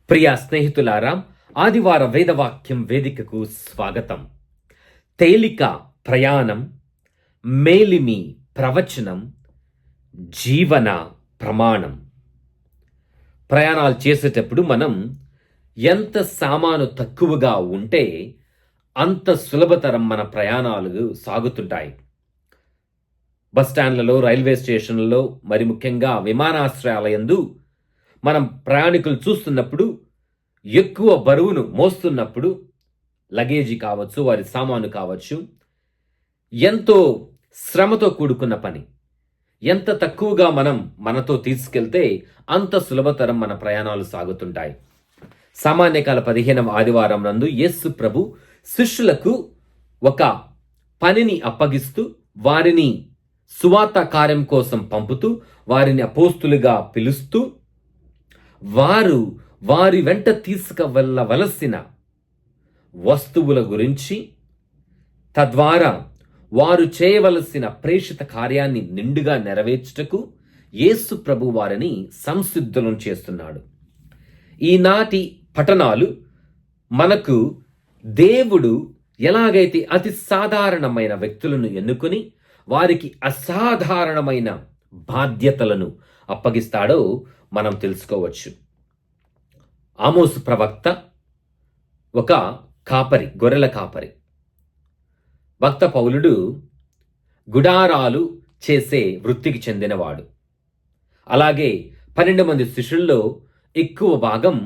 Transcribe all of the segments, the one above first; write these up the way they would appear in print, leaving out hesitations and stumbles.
ప్రియ స్నేహితులారా, ఆదివార వేదవాక్యం వేదికకు స్వాగతం. తేలిక ప్రయాణం, మేలిమి ప్రవచనం, జీవన ప్రమాణం. ప్రయాణాలు చేసేటప్పుడు మనం ఎంత సామాను తక్కువగా ఉంటే అంత సులభతరం మన ప్రయాణాలు సాగుతుంటాయి. బస్టాండ్లలో, రైల్వే స్టేషన్లలో, మరి ముఖ్యంగా విమానాశ్రయాలయందు మనం ప్రయాణికులు చూస్తున్నప్పుడు ఎక్కువ బరువును మోస్తున్నప్పుడు లగేజీ కావచ్చు, వారి సామాను కావచ్చు, ఎంతో శ్రమతో కూడుకున్న పని. ఎంత తక్కువగా మనం మనతో తీసుకెళ్తే అంత సులభతరం మన ప్రయాణాలు సాగుతుంటాయి. సామాన్యకాల 15వ ఆదివారం నందు యేసు ప్రభు శిష్యులకు ఒక పనిని అప్పగిస్తూ వారిని సువార్త కార్యం కోసం పంపుతూ వారిని అపోస్తులుగా పిలుస్తూ వారి వెంట తీసుకువెళ్ళవలసిన వస్తువుల గురించి, తద్వారా వారు చేయవలసిన ప్రేషిత కార్యాన్ని నిండుగా నెరవేర్చుటకు యేసు ప్రభు వారిని సంసిద్ధులను చేస్తున్నాడు. ఈనాటి పఠనాలు మనకు దేవుడు ఎలాగైతే అతి సాధారణమైన వ్యక్తులను ఎన్నుకొని వారికి అసాధారణమైన బాధ్యతలను అప్పగిస్తాడో మనం తెలుసుకోవచ్చు. ఆమోసు ప్రవక్త ఒక కాపరి, గొర్రెల కాపరి. భక్త పౌలుడు గుడారాలు చేసే వృత్తికి చెందినవాడు. అలాగే 12 మంది శిష్యుల్లో ఎక్కువ భాగం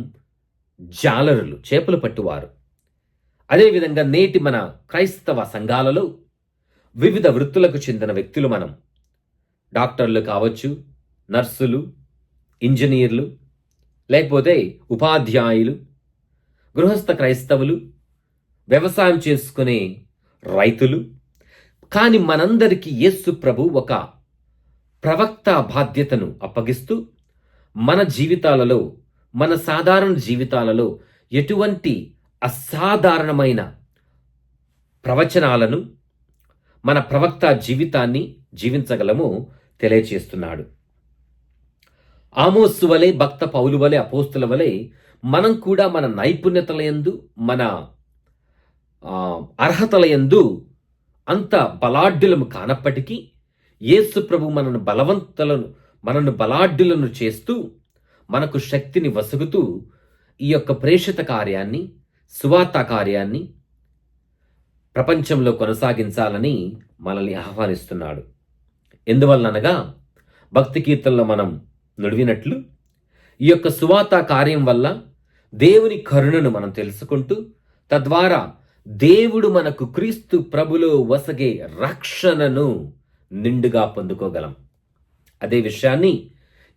జాలరులు, చేపలు పట్టువారు. అదేవిధంగా నేటి మన క్రైస్తవ సంఘాలలో వివిధ వృత్తులకు చెందిన వ్యక్తులు మనం. డాక్టర్లు కావచ్చు, నర్సులు, ఇంజనీర్లు, లేకపోతే ఉపాధ్యాయులు, గృహస్థ క్రైస్తవులు, వ్యవసాయం చేసుకునే రైతులు. కానీ మనందరికీ యేసు ప్రభు ఒక ప్రవక్త బాధ్యతను అప్పగిస్తూ మన జీవితాలలో, మన సాధారణ జీవితాలలో ఎటువంటి అసాధారణమైన ప్రవచనాలను మన ప్రవక్త జీవితాన్ని జీవించగలమో తెలియచేస్తున్నాడు. ఆమోసు వలె, భక్త పౌలు వలె, అపోస్తుల వలె మనం కూడా మన నైపుణ్యతల యందు, మన అర్హతల యందు అంత బలాఢ్యులము కానప్పటికీ యేసు ప్రభు మనను బలాఢ్యులను చేస్తూ మనకు శక్తిని వసుగుతూ ఈ యొక్క ప్రేషిత కార్యాన్ని, సువార్త కార్యాన్ని ప్రపంచంలో కొనసాగించాలని మనల్ని ఆహ్వానిస్తున్నాడు. ఎందువల్లనగా భక్తి కీర్తనలో మనం నుడివినట్లు ఈ యొక్క సువార్త కార్యం వల్ల దేవుని కరుణను మనం తెలుసుకుంటూ, తద్వారా దేవుడు మనకు క్రీస్తు ప్రభులో వసగే రక్షణను నిండుగా పొందుకోగలం. అదే విషయాన్ని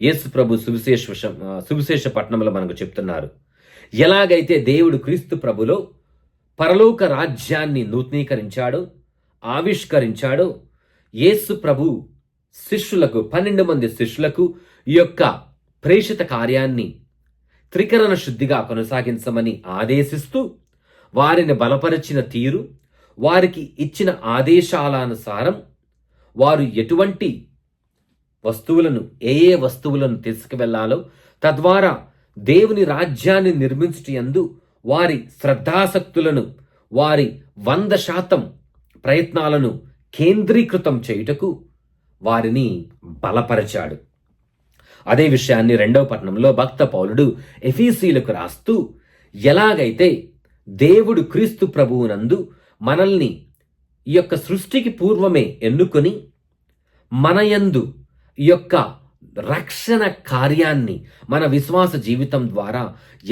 యేసు ప్రభు సువిశేష పట్టణంలో మనకు చెప్తున్నారు. ఎలాగైతే దేవుడు క్రీస్తు ప్రభులో పరలోక రాజ్యాన్ని నూతనీకరించాడో, ఆవిష్కరించాడో, యేసు ప్రభు శిష్యులకు, 12 మంది శిష్యులకు ఈ యొక్క ప్రేషిత కార్యాన్ని త్రికరణ శుద్ధిగా కొనసాగించమని ఆదేశిస్తూ వారిని బలపరిచిన తీరు, వారికి ఇచ్చిన ఆదేశాలనుసారం వారు ఎటువంటి వస్తువులను, ఏ వస్తువులను తీసుకువెళ్లాలో, తద్వారా దేవుని రాజ్యాన్ని నిర్మించుటయందు వారి శ్రద్ధాసక్తులను, వారి 100% ప్రయత్నాలను కేంద్రీకృతం చేయుటకు వారిని బలపరిచాడు. అదే విషయాన్ని 2వ పట్టణంలో భక్త పౌలుడు ఎఫీసీలకు రాస్తూ, ఎలాగైతే దేవుడు క్రీస్తు ప్రభువునందు మనల్ని ఈ యొక్క సృష్టికి పూర్వమే ఎన్నుకొని మనయందు ఈ యొక్క రక్షణ కార్యాన్ని మన విశ్వాస జీవితం ద్వారా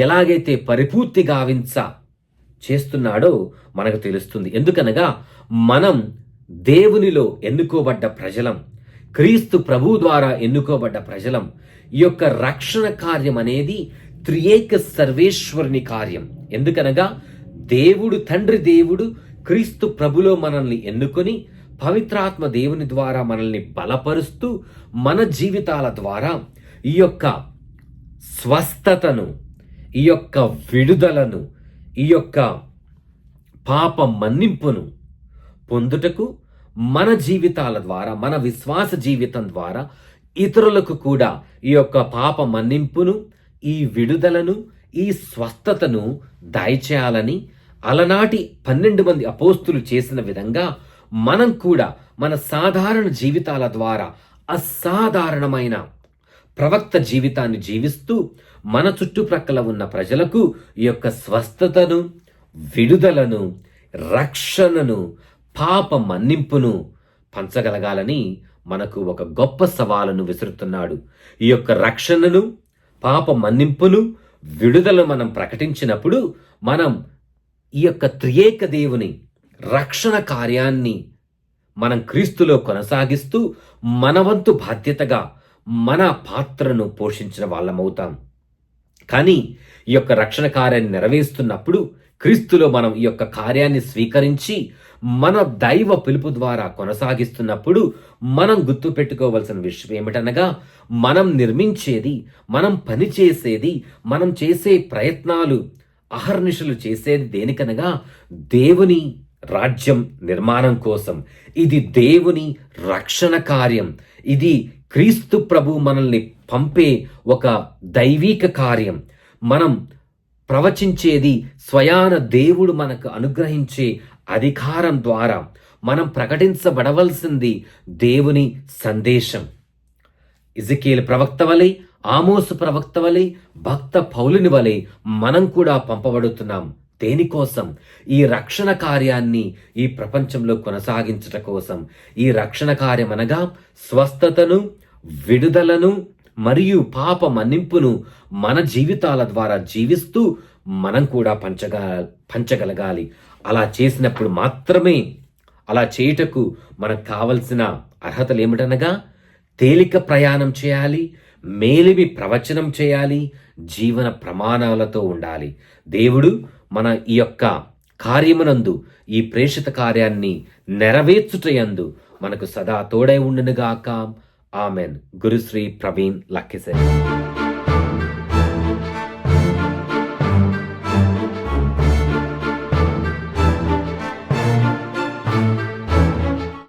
ఎలాగైతే పరిపూర్తి గావించ చేస్తున్నాడో మనకు తెలుస్తుంది. ఎందుకనగా మనం దేవునిలో ఎన్నుకోబడ్డ ప్రజలం, క్రీస్తు ప్రభు ద్వారా ఎన్నుకోబడ్డ ప్రజలం. ఈ యొక్క రక్షణ కార్యం అనేది త్రియేక సర్వేశ్వరుని కార్యం. ఎందుకనగా దేవుడు, తండ్రి దేవుడు క్రీస్తు ప్రభులో మనల్ని ఎన్నుకొని పవిత్రాత్మ దేవుని ద్వారా మనల్ని బలపరుస్తూ మన జీవితాల ద్వారా ఈ యొక్క స్వస్థతను, ఈ యొక్క విడుదలను, ఈ యొక్క పాప మన్నింపును పొందుటకు మన జీవితాల ద్వారా, మన విశ్వాస జీవితం ద్వారా ఇతరులకు కూడా ఈ యొక్క పాప మన్నింపును, ఈ విడుదలను, ఈ స్వస్థతను దయచేయాలని అలనాటి 12 మంది అపోస్తులు చేసిన విధంగా మనం కూడా మన సాధారణ జీవితాల ద్వారా అసాధారణమైన ప్రవక్త జీవితాన్ని జీవిస్తూ మన చుట్టుప్రక్కల ఉన్న ప్రజలకు ఈ యొక్క స్వస్థతను, విడుదలను, రక్షణను, పాప మన్నింపును పంచగలగాలని మనకు ఒక గొప్ప సవాలును విసురుతున్నాడు. ఈ యొక్క రక్షణను, పాప మన్నింపును, విడుదల మనం ప్రకటించినప్పుడు మనం ఈ యొక్క త్రియేక దేవుని రక్షణ కార్యాన్ని మనం క్రీస్తులో కొనసాగిస్తూ మన వంతు బాధ్యతగా మన పాత్రను పోషించిన వాళ్ళమవుతాం. కానీ ఈ యొక్క రక్షణ కార్యాన్ని నెరవేరుస్తున్నప్పుడు క్రీస్తులో మనం ఈ యొక్క కార్యాన్ని స్వీకరించి మన దైవ పిలుపు ద్వారా కొనసాగిస్తున్నప్పుడు మనం గుర్తుపెట్టుకోవలసిన విషయం ఏమిటనగా, మనం నిర్మించేది, మనం పనిచేసేది, మనం చేసే ప్రయత్నాలు అహర్నిశలు చేసేది దేనికనగా దేవుని రాజ్యం నిర్మాణం కోసం. ఇది దేవుని రక్షణ కార్యం. ఇది క్రీస్తు ప్రభు మనల్ని పంపే ఒక దైవిక కార్యం. మనం ప్రవచించేది స్వయాన దేవుడు మనకు అనుగ్రహించే అధికారం ద్వారా మనం ప్రకటించబడవలసింది దేవుని సందేశం. ఎజెకీయేలు ప్రవక్త వలె, ఆమోసు ప్రవక్త వలె, భక్త పౌలుని వలె మనం కూడా పంపబడుతున్నాం. దేనికోసం? ఈ రక్షణ కార్యాన్ని ఈ ప్రపంచంలో కొనసాగించట కోసం. ఈ రక్షణ కార్యం అనగా స్వస్థతను, విడుదలను మరియు పాప మన్నింపును మన జీవితాల ద్వారా జీవిస్తూ మనం కూడా పంచగలగాలి. అలా చేసినప్పుడు మాత్రమే, అలా చేయుటకు మనకు కావలసిన అర్హతలు ఏమిటనగా, తేలిక ప్రయాణం చేయాలి, మేలిమి ప్రవచనం చేయాలి, జీవన ప్రమాణాలతో ఉండాలి. దేవుడు మన ఈ యొక్క కార్యమునందు, ఈ ప్రేషిత కార్యాన్ని నెరవేర్చుటయందు మనకు సదా తోడై ఉండునుగాక. ఆమెన్. గురుశ్రీ ప్రవీణ్ లక్కిసరి.